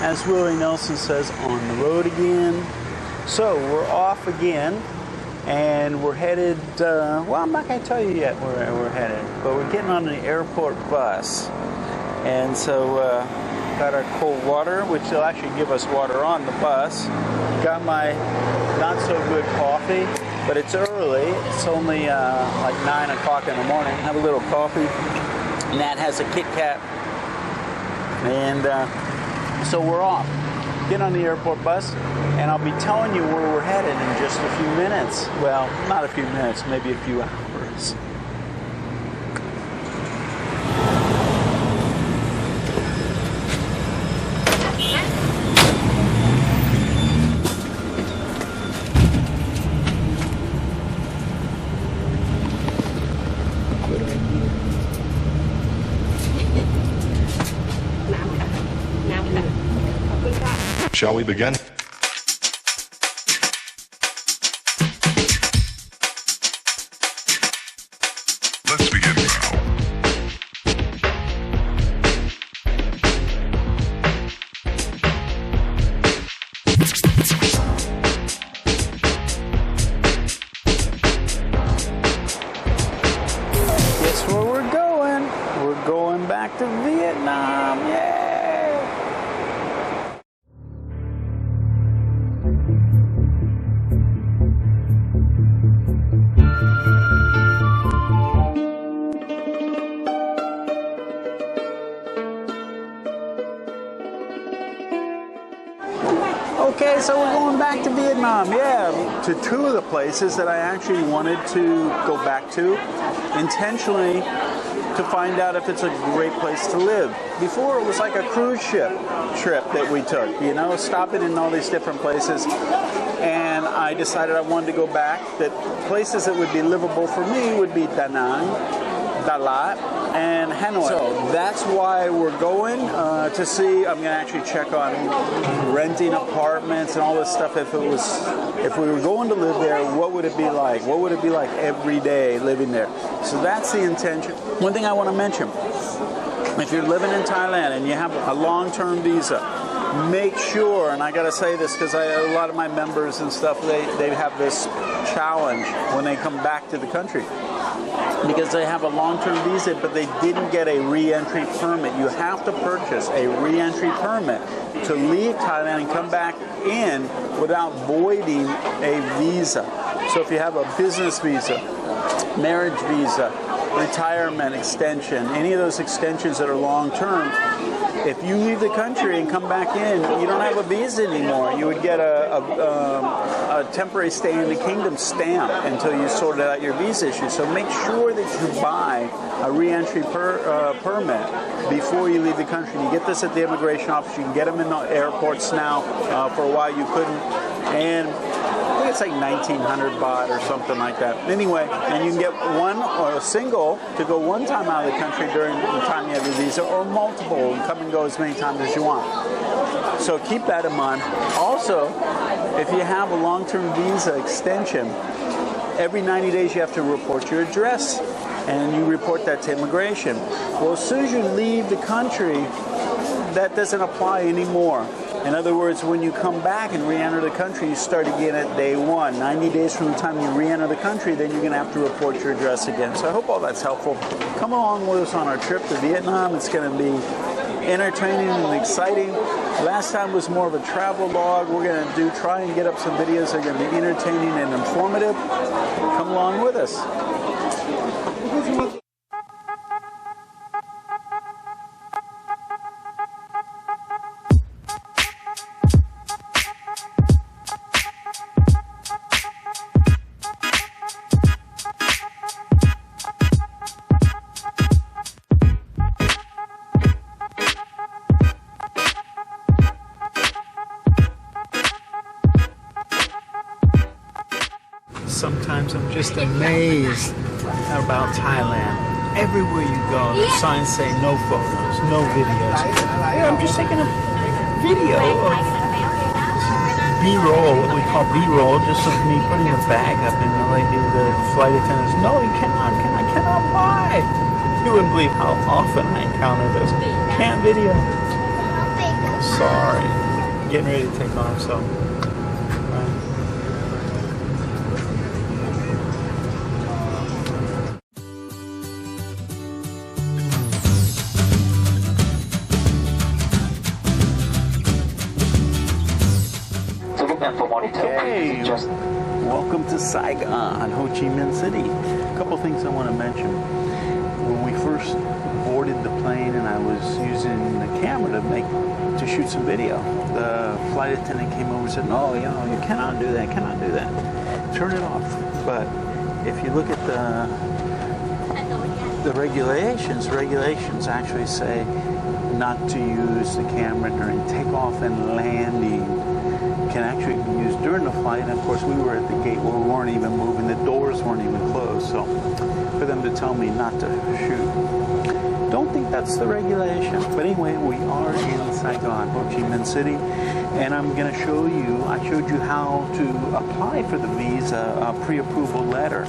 as Willie Nelson says, on the road again. So we're off again, and we're headed, well, I'm not going to tell you yet where we're headed, but we're getting on the airport bus. And so got our cold water, which they'll actually give us water on the bus. Got my not so good coffee, but it's early. It's only like 9 o'clock in the morning. Have a little coffee. And that has a Kit Kat. And so we're off. Get on the airport bus, and I'll be telling you where we're headed in just a few minutes. Well, not a few minutes, maybe a few hours. Shall we begin? Let's begin now. Guess where we're going? We're going back to Vietnam. Yay! Okay, so we're going back to Vietnam, yeah, to two of the places that I actually wanted to go back to intentionally to find out if it's a great place to live. Before, it was like a cruise ship trip that we took, you know, stopping in all these different places, and I decided I wanted to go back, that places that would be livable for me would be Danang, Dalat, and Hanoi. So that's why we're going to see. I'm going to actually check on renting apartments and all this stuff. If we were going to live there, what would it be like? What would it be like every day living there? So that's the intention. One thing I want to mention: if you're living in Thailand and you have a long-term visa, make sure, and I got to say this because a lot of my members and stuff, they have this challenge when they come back to the country. Because they have a long-term visa, but they didn't get a re-entry permit. You have to purchase a re-entry permit to leave Thailand and come back in without voiding a visa. So if you have a business visa, marriage visa, retirement extension, any of those extensions that are long-term, if you leave the country and come back in, you don't have a visa anymore. You would get a temporary stay in the kingdom stamp until you sorted out your visa issue. So make sure that you buy a re-entry permit before you leave the country. You get this at the immigration office. You can get them in the airports now. For a while you couldn't. And I think it's like 1,900 baht or something like that. Anyway, and you can get one or a single to go one time out of the country during the time you have your visa, or multiple and come and go as many times as you want. So keep that in mind. Also, if you have a long-term visa extension, every 90 days you have to report your address, and you report that to immigration. Well, as soon as you leave the country, that doesn't apply anymore. In other words, when you come back and re-enter the country, you start again at day one. 90 days from the time you re-enter the country, then you're going to have to report your address again. So I hope all that's helpful. Come along with us on our trip to Vietnam. It's going to be entertaining and exciting. Last time was more of a travel log. We're going to try and get up some videos that are going to be entertaining and informative. Come along with us. Sometimes I'm just amazed about Thailand. Everywhere you go, the signs say no photos, no videos. Yeah, I'm just taking a video of B-roll, what we call B-roll, just of me putting a bag up, and the flight attendants, no, you cannot, I cannot fly. You wouldn't believe how often I encounter this. Can't video. Sorry. getting ready to take off, so. Okay, welcome to Saigon, Ho Chi Minh City. A couple things I want to mention. When we first boarded the plane and I was using the camera to shoot some video, the flight attendant came over and said, "No, you know, you cannot do that, cannot do that. Turn it off." But if you look at the regulations actually say not to use the camera during takeoff and landing. Can actually be used during the flight, and of course we were at the gate where we weren't even moving, the doors weren't even closed, so for them to tell me not to shoot, don't think that's the regulation. But anyway, we are in Saigon, Ho Chi Minh City, and I'm going to show you, I showed you how to apply for the visa, a pre-approval letter.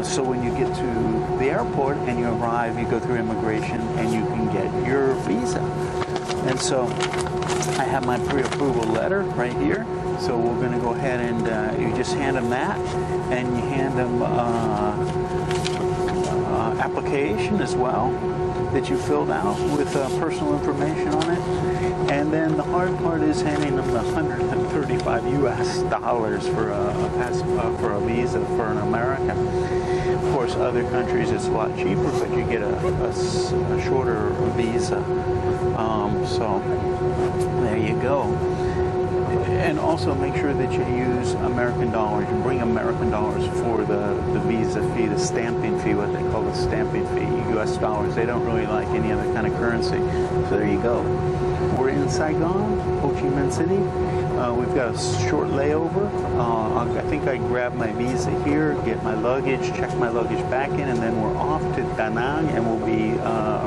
So when you get to the airport and you arrive, you go through immigration and you can get your visa. And so I have my pre-approval letter right here. So we're going to go ahead and you just hand them that, and you hand them application as well that you filled out with personal information on it. And then the hard part is handing them the $135 US for a visa for an American. Of course, other countries it's a lot cheaper, but you get a shorter visa. So there you go. And also make sure that you use American dollars. You bring American dollars for the visa fee, the stamping fee, what they call the stamping fee, US dollars. They don't really like any other kind of currency. So there you go. We're in Saigon, Ho Chi Minh City. We've got a short layover. I think I grabbed my visa here, get my luggage, check my luggage back in, and then we're off to Danang, and we'll be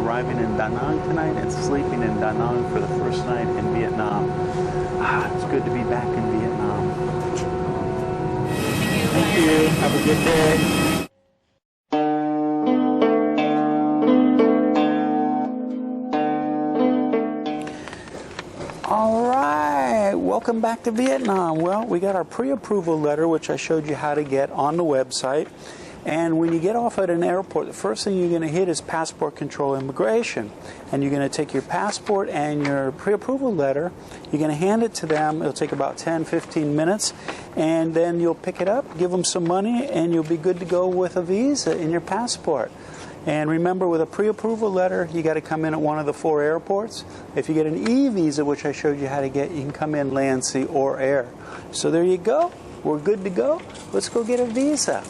arriving in Danang tonight and sleeping in Danang for the first night in Vietnam. It's good to be back in Vietnam. Thank you. Have a good day. All right, welcome back to Vietnam. Well, we got our pre-approval letter, which I showed you how to get on the website. And when you get off at an airport, the first thing you're going to hit is passport control immigration. And you're going to take your passport and your pre-approval letter. You're going to hand it to them. It'll take about 10-15 minutes. And then you'll pick it up, give them some money, and you'll be good to go with a visa in your passport. And remember, with a pre-approval letter, you got to come in at one of the 4 airports. If you get an e-visa, which I showed you how to get, you can come in land, sea, or air. So there you go. We're good to go. Let's go get a visa.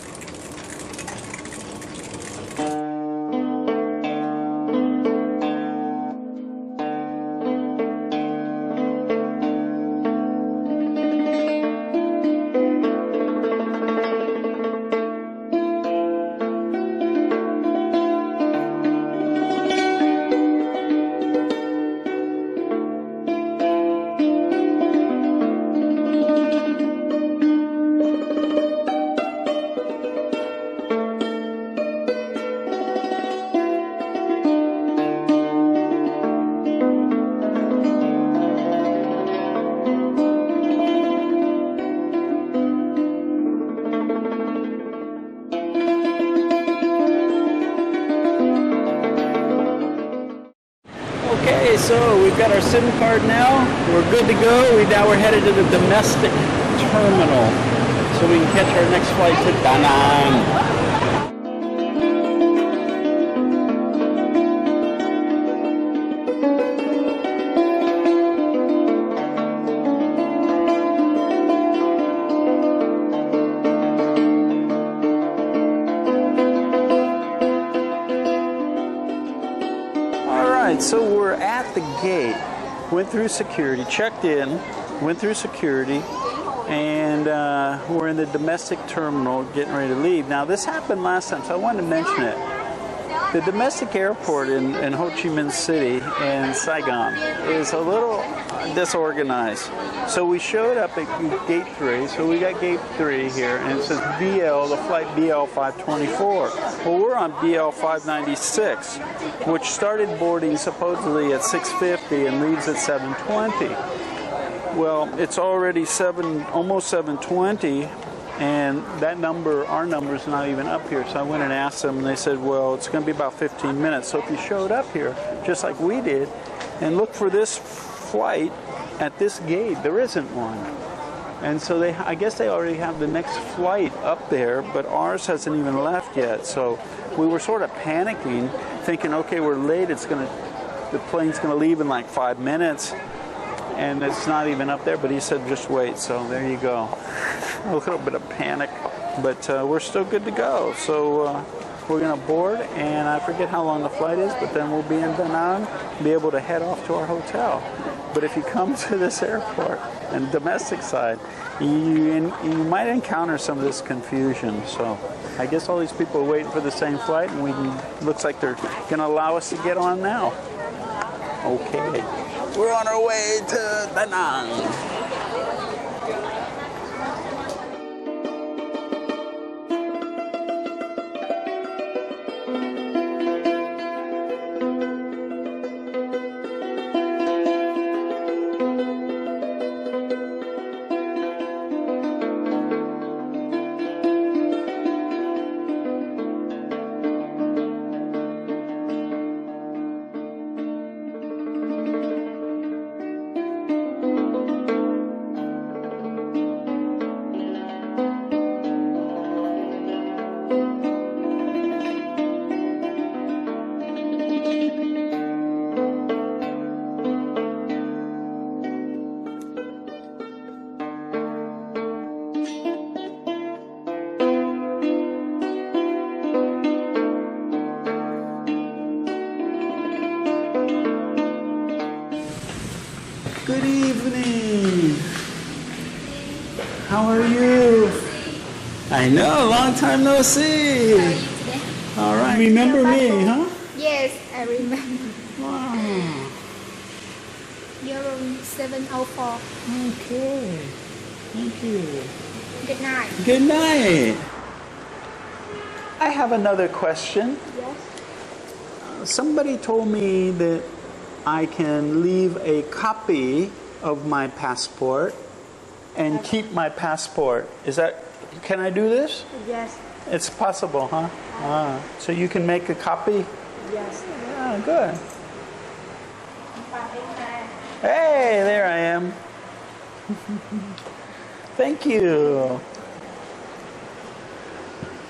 Okay, so we've got our SIM card now. We're good to go. Now we're headed to the domestic terminal so we can catch our next flight to Danang. So we're at the gate, went through security, checked in, went through security, and we're in the domestic terminal getting ready to leave. Now this happened last time, so I wanted to mention it. The domestic airport in Ho Chi Minh City in Saigon is a little disorganized. So we showed up at gate 3, so we got gate 3 here, and it says BL, the flight BL 524. Well, we're on BL 596, which started boarding supposedly at 6:50 and leaves at 7:20. Well, it's already almost 7:20, and that number, our number, is not even up here. So I went and asked them, and they said, well, it's going to be about 15 minutes. So if you showed up here, just like we did, and look for this flight at this gate, there isn't one. And so I guess they already have the next flight up there, but ours hasn't even left yet. So we were sort of panicking, thinking, okay, we're late. The plane's going to leave in like 5 minutes, and it's not even up there. But he said, just wait. So there you go. A little bit of panic, but we're still good to go. So we're going to board, and I forget how long the flight is, but then we'll be in Danang, be able to head off to our hotel. But if you come to this airport and domestic side, you might encounter some of this confusion. So I guess all these people are waiting for the same flight, and looks like they're going to allow us to get on now. Okay, we're on our way to Danang. Good evening. How are you? I know, long time no see. All right. Remember me, huh? Yes, I remember. Wow. Your room 704. Okay. Thank you. Good night. Good night. I have another question. Yes. Somebody told me that I can leave a copy of my passport and keep my passport. Can I do this? Yes. It's possible, huh? So you can make a copy? Yes. Ah, good. Hey, there I am. Thank you.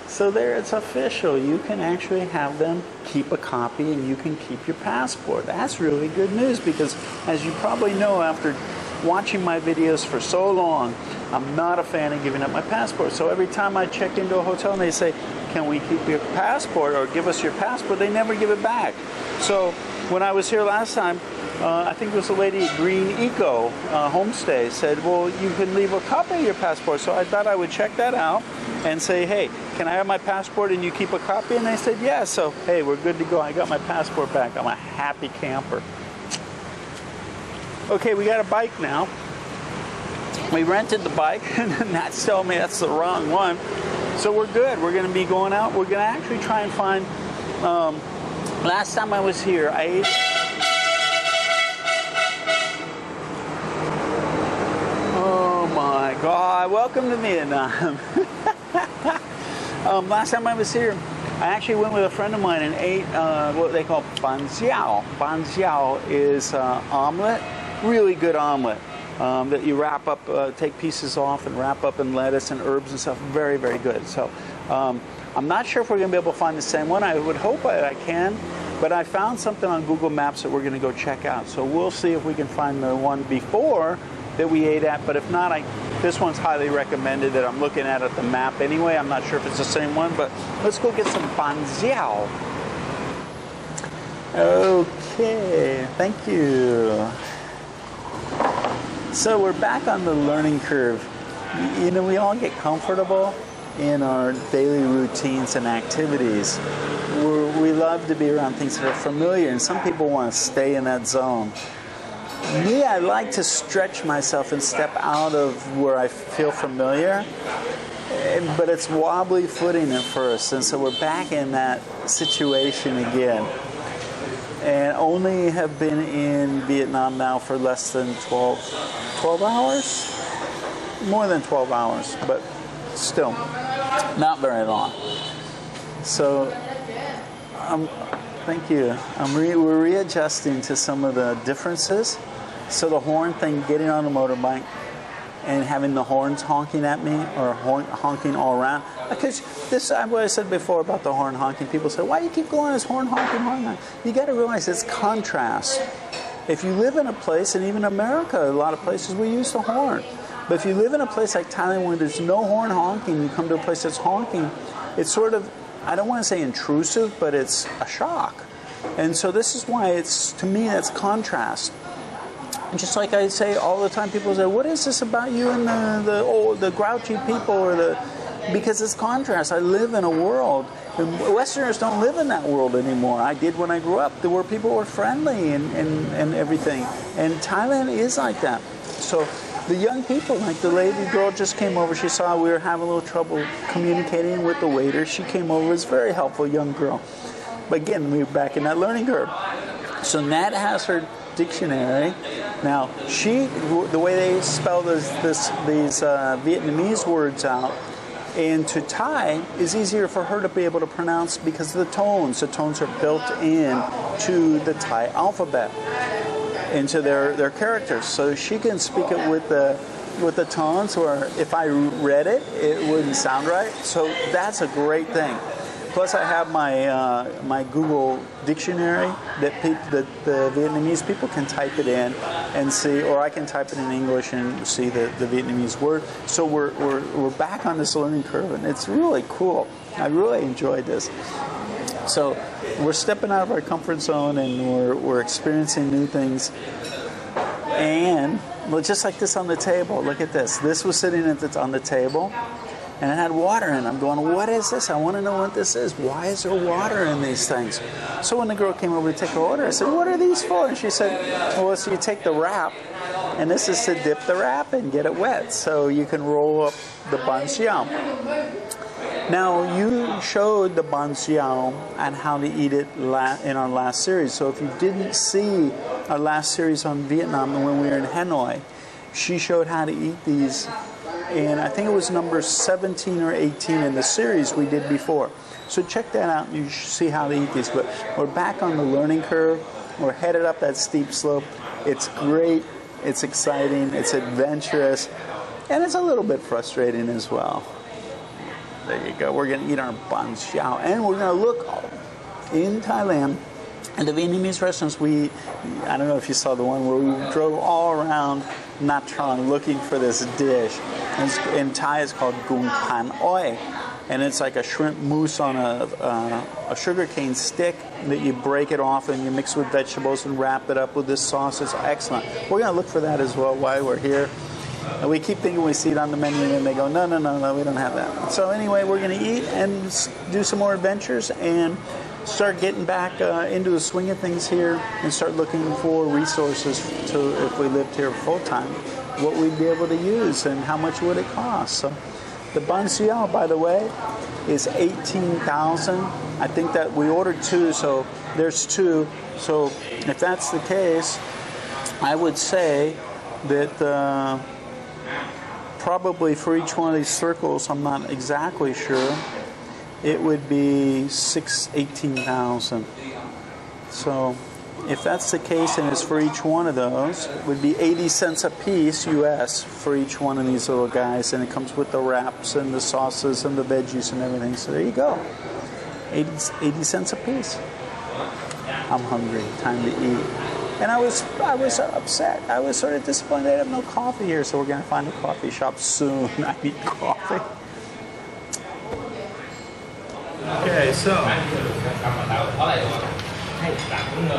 So there, it's official. You can actually have them keep a copy, and you can keep your passport. That's really good news, because as you probably know, after watching my videos for so long, I'm not a fan of giving up my passport. So every time I check into a hotel and they say, can we keep your passport or give us your passport, they never give it back. So when I was here last time, I think it was a lady at Green Eco Homestay said, well, you can leave a copy of your passport. So I thought I would check that out and say, hey, can I have my passport and you keep a copy? And they said, yeah. So, hey, we're good to go. I got my passport back. I'm a happy camper. Okay, we got a bike now. We rented the bike, and Nat's telling me that's the wrong one. So we're good. We're going to be going out. We're going to actually try and find, last time I was here, I ate... Oh my God, welcome to Vietnam. Last time I was here, I actually went with a friend of mine and ate what they call ban jiao. Ban jiao is omelet, really good omelet that you wrap up, take pieces off and wrap up in lettuce and herbs and stuff. Very, very good. So I'm not sure if we're going to be able to find the same one. I would hope I can, but I found something on Google Maps that we're going to go check out. So we'll see if we can find the one before that we ate at, but if not, this one's highly recommended that I'm looking at the map anyway. I'm not sure if it's the same one, but let's go get some ban jiao. Okay, thank you. So we're back on the learning curve. You know, we all get comfortable in our daily routines and activities. We love to be around things that are familiar, and some people want to stay in that zone. Me, I like to stretch myself and step out of where I feel familiar, but it's wobbly footing at first, and so we're back in that situation again. and only have been in Vietnam now for less than 12 hours? More than 12 hours, but still not very long. So, thank you. We're readjusting to some of the differences. So the horn thing, getting on a motorbike and having the horns honking at me or honking all around. Because this, what I said before about the horn honking, people say, why do you keep going this horn honking, horn honking? You got to realize it's contrast. If you live in a place, and even America, a lot of places we use the horn. But if you live in a place like Thailand where there's no horn honking, you come to a place that's honking, it's sort of, I don't want to say intrusive, but it's a shock. And so this is why it's, to me, that's contrast. And just like I say all the time, people say, what is this about you and the grouchy people or because it's contrast. I live in a world, and Westerners don't live in that world anymore. I did when I grew up. There were people who were friendly and everything. And Thailand is like that. So the young people, like the lady girl just came over, she saw we were having a little trouble communicating with the waiter. She came over, was very helpful, young girl. But again, we were back in that learning curve. So Nat has her dictionary. Now, the way they spell these Vietnamese words out into Thai is easier for her to be able to pronounce because of the tones. The tones are built in to the Thai alphabet, into their characters. So she can speak it with the tones, or if I read it, it wouldn't sound right. So that's a great thing. Plus, I have my Google dictionary that the Vietnamese people can type it in and see, or I can type it in English and see the Vietnamese word. So we're back on this learning curve, and it's really cool. I really enjoyed this. So we're stepping out of our comfort zone, and we're experiencing new things. And well, just like this on the table, look at this. This was sitting on the table. And it had water in it. I'm going, what is this? I want to know what this is. Why is there water in these things? So when the girl came over to take her order, I said, what are these for? And she said, well, so you take the wrap, and this is to dip the wrap and get it wet so you can roll up the banh xiao. Now, you showed the banh xiao and how to eat it in our last series. So if you didn't see our last series on Vietnam when we were in Hanoi, she showed how to eat these. And I think it was number 17 or 18 in the series we did before. So check that out and you see how to eat these. But we're back on the learning curve. We're headed up that steep slope. It's great. It's exciting. It's adventurous. And it's a little bit frustrating as well. There you go. We're going to eat our banh xiao. And we're going to look in Thailand. And the Vietnamese restaurants, I don't know if you saw the one where we drove all around Nha Trang looking for this dish. In Thai, it's called gung pan oi. And it's like a shrimp mousse on a sugarcane stick that you break it off and you mix with vegetables and wrap it up with this sauce. It's excellent. We're going to look for that as well while we're here. And we keep thinking we see it on the menu and they go, no, we don't have that. So anyway, we're going to eat and do some more adventures and start getting back into the swing of things here and start looking for resources to, if we lived here full time, what we'd be able to use and how much would it cost. So the banh xiao, by the way, is 18,000. I think that we ordered two, so there's two. So if that's the case, I would say that probably for each one of these circles, I'm not exactly sure, it would be 18,000. So if that's the case and it's for each one of those, it would be 80 cents a piece US for each one of these little guys. And it comes with the wraps and the sauces and the veggies and everything. So there you go. 80 cents a piece. I'm hungry. Time to eat. And I was upset. I was sort of disappointed I have no coffee here. So we're going to find a coffee shop soon. I need coffee. Okay, so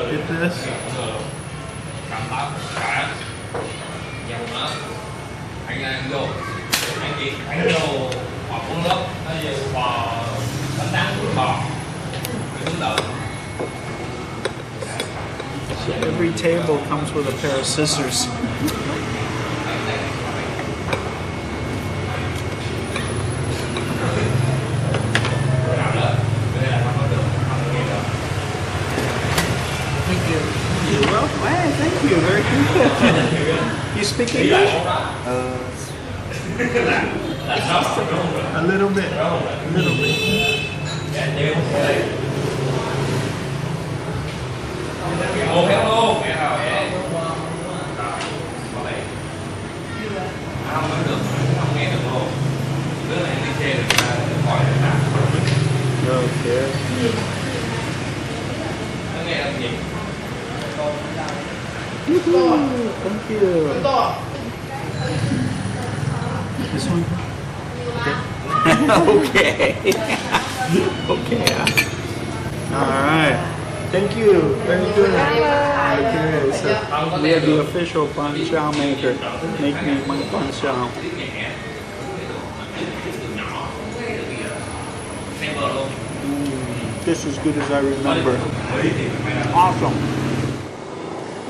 get this. So every table comes with a pair of scissors. speak English? A little bit. A little bit. Okay. Thank you. This one? Okay. Okay. All right. Thank you. Very good. Okay, so we have the official bun chow maker. Make me my bun chow. Just as good as I remember. Awesome.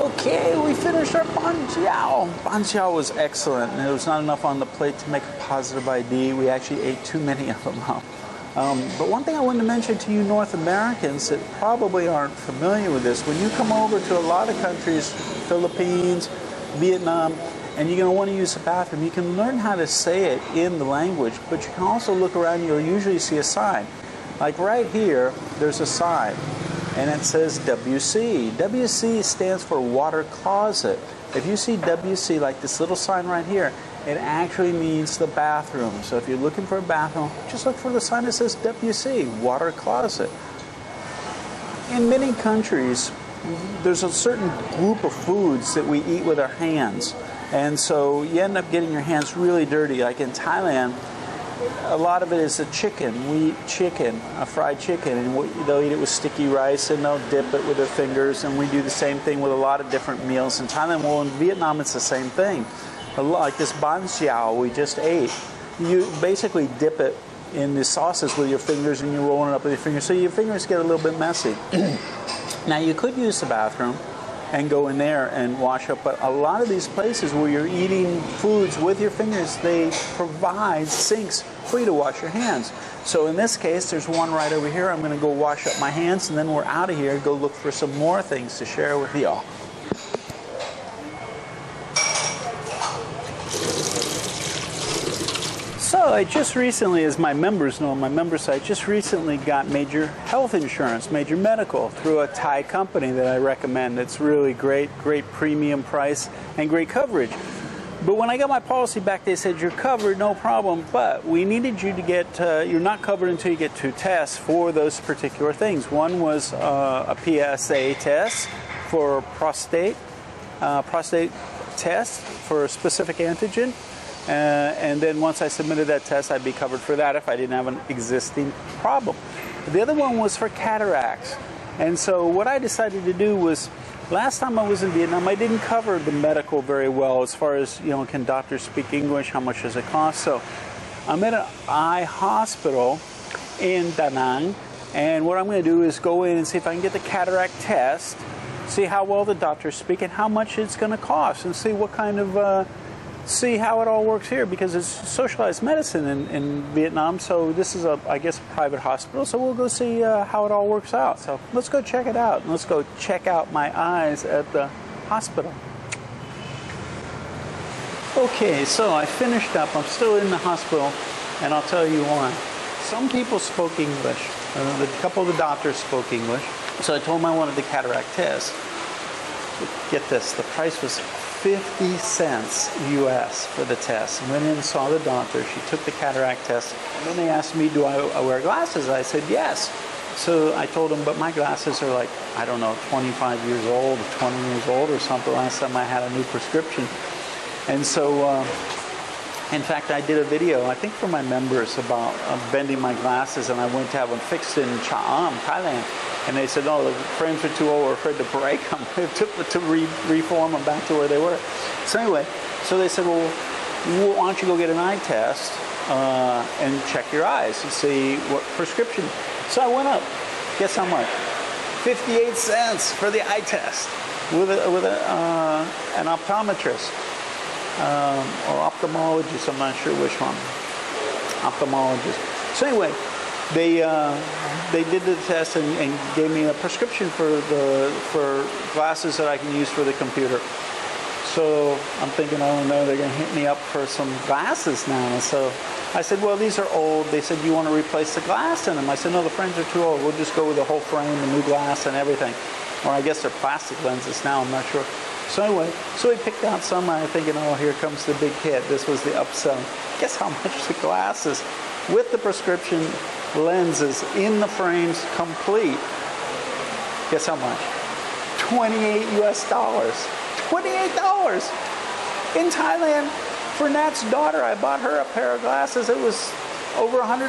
Okay, we finished our bun chow. Bun chow was excellent. There was not enough on the plate to make a positive ID. We actually ate too many of them up. But one thing I wanted to mention to you North Americans that probably aren't familiar with this, when you come over to a lot of countries, Philippines, Vietnam, and you're going to want to use the bathroom, you can learn how to say it in the language, but you can also look around, you'll usually see a sign. Like right here, there's a sign, and it says WC. WC stands for water closet. If you see WC, like this little sign right here, it actually means the bathroom. So if you're looking for a bathroom, just look for the sign that says WC, water closet. In many countries, there's a certain group of foods that we eat with our hands. And so you end up getting your hands really dirty. Like in Thailand, a lot of it is a chicken. We eat chicken, a fried chicken, and they'll eat it with sticky rice, and they'll dip it with their fingers, and we do the same thing with a lot of different meals in Thailand. Well, in Vietnam, it's the same thing. Like this bánh xèo we just ate, you basically dip it in the sauces with your fingers, and you're rolling it up with your fingers, so your fingers get a little bit messy. Now, you could use the bathroom and go in there and wash up, but a lot of these places where you're eating foods with your fingers, they provide sinks for you to wash your hands. So in this case, there's one right over here. I'm going to go wash up my hands, and then we're out of here and go look for some more things to share with y'all. So I just recently, as my members know on my member site, just recently got major health insurance, major medical, through a Thai company that I recommend. It's really great premium price and great coverage. But when I got my policy back, they said, you're covered, no problem, but we needed you to get, you're not covered until you get 2 tests for those particular things. One was a PSA test for prostate test for a specific antigen. And then once I submitted that test, I'd be covered for that if I didn't have an existing problem. The other one was for cataracts. And so what I decided to do was, last time I was in Vietnam, I didn't cover the medical very well as far as, you know, can doctors speak English, how much does it cost? So I'm at an eye hospital in Danang, and what I'm going to do is go in and see if I can get the cataract test, see how well the doctors speak and how much it's going to cost, and see what kind of... see how it all works here, because it's socialized medicine in Vietnam. So this is I guess a private hospital, so we'll go see how it all works out. So let's go check it out, and let's go check out my eyes at the hospital. Okay, so I finished up. I'm still in the hospital, and I'll tell you why. Some people spoke English. A couple of the doctors spoke English, so I told them I wanted the cataract test. Get this, the price was 50 cents US for the test. Went in and saw the doctor. She took the cataract test. And then they asked me, do I wear glasses? I said, yes. So I told them, but my glasses are like, I don't know, 25 years old, 20 years old or something. Last time I had a new prescription. And so, in fact, I did a video, I think for my members, about bending my glasses, and I went to have them fixed in Thailand. And they said, no, the frames are too old, we're afraid to break them, to reform them back to where they were. So anyway, so they said, well, why don't you go get an eye test and check your eyes and see what prescription. So I went up. Guess how much? 58 cents for the eye test with an optometrist or ophthalmologist. I'm not sure which one. Ophthalmologist. So anyway, they did the test and gave me a prescription for glasses that I can use for the computer. So I'm thinking, oh no, they're going to hit me up for some glasses now. So I said, well, these are old. They said, you want to replace the glass in them? I said, no, the frames are too old. We'll just go with the whole frame, the new glass and everything. Or I guess they're plastic lenses now, I'm not sure. So anyway, so we picked out some. I'm thinking, oh, here comes the big hit. This was the upsell. Guess how much the glasses with the prescription lenses in the frames complete? Guess how much? $28 US. $28 in Thailand. For Nat's daughter, I bought her a pair of glasses. It was over $100.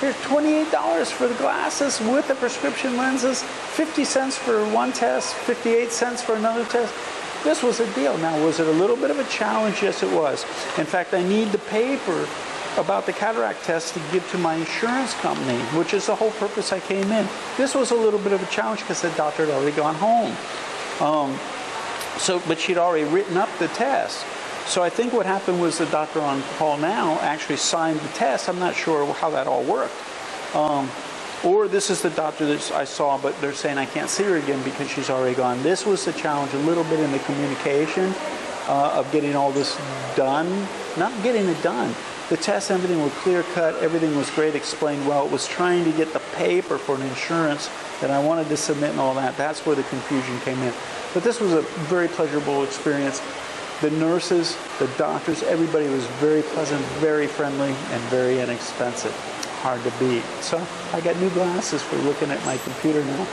Here's $28 for the glasses with the prescription lenses, 50 cents for one test, 58 cents for another test. This was a deal. Now, was it a little bit of a challenge? Yes, it was. In fact, I need the paper about the cataract test to give to my insurance company, which is the whole purpose I came in. This was a little bit of a challenge because the doctor had already gone home. But she'd already written up the test. So I think what happened was the doctor on call now actually signed the test. I'm not sure how that all worked. Or this is the doctor that I saw, but they're saying I can't see her again because she's already gone. This was the challenge, a little bit in the communication of getting all this done. Not getting it done. The tests, everything were clear cut, everything was great, explained well. It was trying to get the paper for an insurance that I wanted to submit and all that. That's where the confusion came in. But this was a very pleasurable experience. The nurses, the doctors, everybody was very pleasant, very friendly, and very inexpensive. Hard to beat. So I got new glasses for looking at my computer now.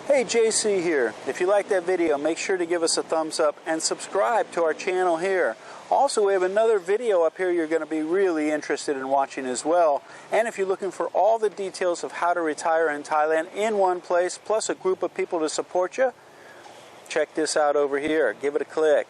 Hey, JC here. If you like that video, make sure to give us a thumbs up and subscribe to our channel here. Also, we have another video up here you're going to be really interested in watching as well. And if you're looking for all the details of how to retire in Thailand in one place, plus a group of people to support you, check this out over here. Give it a click.